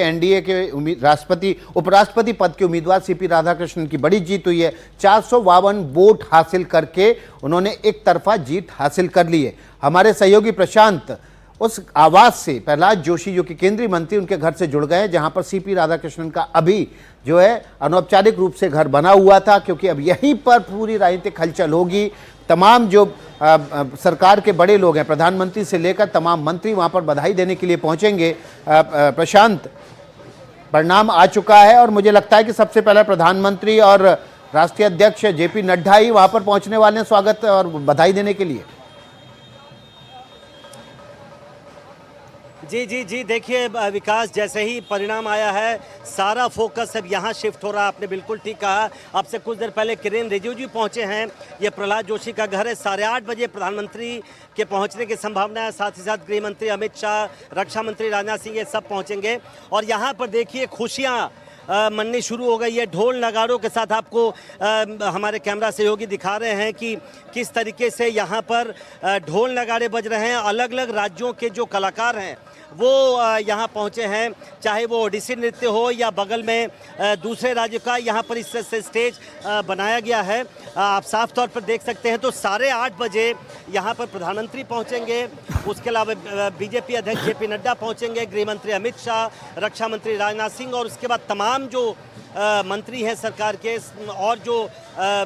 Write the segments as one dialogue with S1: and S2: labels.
S1: NDA के राष्ट्रपति उपराष्ट्रपति पद के उम्मीदवार सीपी राधाकृष्णन की बड़ी जीत हुई है। 452 वोट हासिल करके उन्होंने एक तरफा जीत हासिल कर ली है। हमारे सहयोगी प्रशांत उस आवाज से प्रहलाद जोशी जो कि केंद्रीय मंत्री उनके घर से जुड़ गए हैं, जहां पर सीपी राधाकृष्णन का अभी जो है अनौपचारिक रूप से घर बना हुआ था, क्योंकि अब यहीं पर पूरी राजनीतिक हलचल होगी। तमाम जो सरकार के बड़े लोग हैं, प्रधानमंत्री से लेकर तमाम मंत्री वहां पर बधाई देने के लिए पहुंचेंगे। प्रशांत, परिणाम आ चुका है और मुझे लगता है कि सबसे पहले प्रधानमंत्री और राष्ट्रीय अध्यक्ष जेपी नड्डा ही वहां पर पहुंचने वाले हैं स्वागत और बधाई देने के लिए।
S2: जी देखिए विकास, जैसे ही परिणाम आया है सारा फोकस अब यहाँ शिफ्ट हो रहा है। आपने बिल्कुल ठीक कहा। अब से कुछ देर पहले किरेन रिजिजू जी पहुँचे हैं। ये प्रहलाद जोशी का घर है। 8:30 बजे प्रधानमंत्री के पहुँचने की संभावना है। साथ ही साथ गृह मंत्री अमित शाह, रक्षा मंत्री राजनाथ सिंह, ये सब पहुँचेंगे। और यहाँ पर देखिए खुशियाँ मननी शुरू हो गई है। ढोल नगाड़ों के साथ आपको हमारे कैमरा सहयोगी दिखा रहे हैं कि किस तरीके से यहाँ पर ढोल नगाड़े बज रहे हैं। अलग अलग राज्यों के जो कलाकार हैं वो यहाँ पहुँचे हैं, चाहे वो ओडिसी नृत्य हो या बगल में दूसरे राज्य का। यहाँ पर इस स्टेज बनाया गया है। आप साफ तौर पर देख सकते हैं। तो 8:30 बजे यहाँ पर प्रधानमंत्री पहुँचेंगे। उसके अलावा बीजेपी अध्यक्ष जेपी नड्डा पहुँचेंगे, गृह मंत्री अमित शाह, रक्षा मंत्री राजनाथ सिंह, और उसके बाद तमाम जो मंत्री हैं सरकार के और जो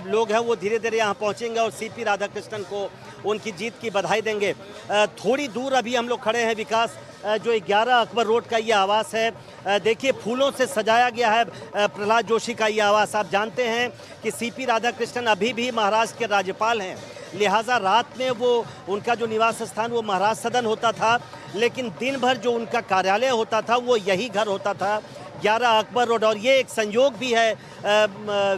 S2: लोग हैं वो धीरे धीरे यहाँ पहुँचेंगे और सीपी राधाकृष्णन को उनकी जीत की बधाई देंगे। थोड़ी दूर अभी हम लोग खड़े हैं विकास, जो 11 अकबर रोड का ये आवास है। देखिए फूलों से सजाया गया है प्रहलाद जोशी का ये आवास। आप जानते हैं कि सीपी राधाकृष्णन अभी भी महाराष्ट्र के राज्यपाल हैं, लिहाजा रात में वो उनका जो निवास स्थान वो महाराज सदन होता था, लेकिन दिन भर जो उनका कार्यालय होता था वो यही घर होता था, 11 अकबर रोड। और ये एक संयोग भी है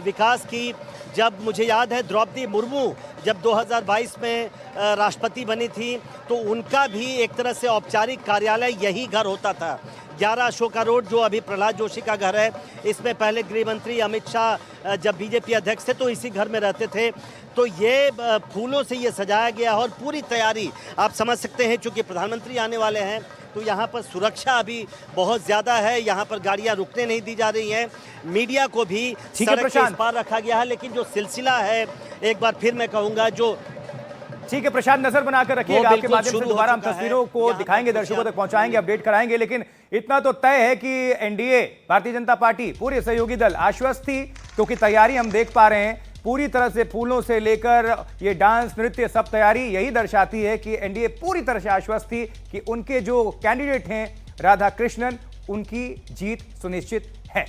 S2: विकास की, जब मुझे याद है द्रौपदी मुर्मू जब 2022 में राष्ट्रपति बनी थी तो उनका भी एक तरह से औपचारिक कार्यालय यही घर होता था। 11 अशोका रोड जो अभी प्रहलाद जोशी का घर है, इसमें पहले गृह मंत्री अमित शाह जब बीजेपी अध्यक्ष थे तो इसी घर में रहते थे। तो ये फूलों से ये सजाया गया और पूरी तैयारी आप समझ सकते हैं। चूँकि प्रधानमंत्री आने वाले हैं तो यहाँ पर सुरक्षा अभी बहुत ज़्यादा है। यहाँ पर गाड़ियाँ रुकने नहीं दी जा रही हैं। मीडिया को भी सड़क के इस पार रखा गया है। लेकिन जो सिलसिला है, एक बार फिर मैं कहूँगा, जो
S3: ठीक है प्रशांत, नजर बनाकर रखिएगा। आपके माध्यम से दोबारा हम तस्वीरों को दिखाएंगे, दर्शकों तक पहुंचाएंगे, अपडेट कराएंगे। लेकिन इतना तो तय है कि एनडीए, भारतीय जनता पार्टी, पूरे सहयोगी दल आश्वस्त थी, क्योंकि तैयारी हम देख पा रहे हैं पूरी तरह से। फूलों से लेकर ये डांस नृत्य सब तैयारी यही दर्शाती है कि एनडीए पूरी तरह से आश्वस्त थी कि उनके जो कैंडिडेट हैं राधाकृष्णन, उनकी जीत सुनिश्चित है।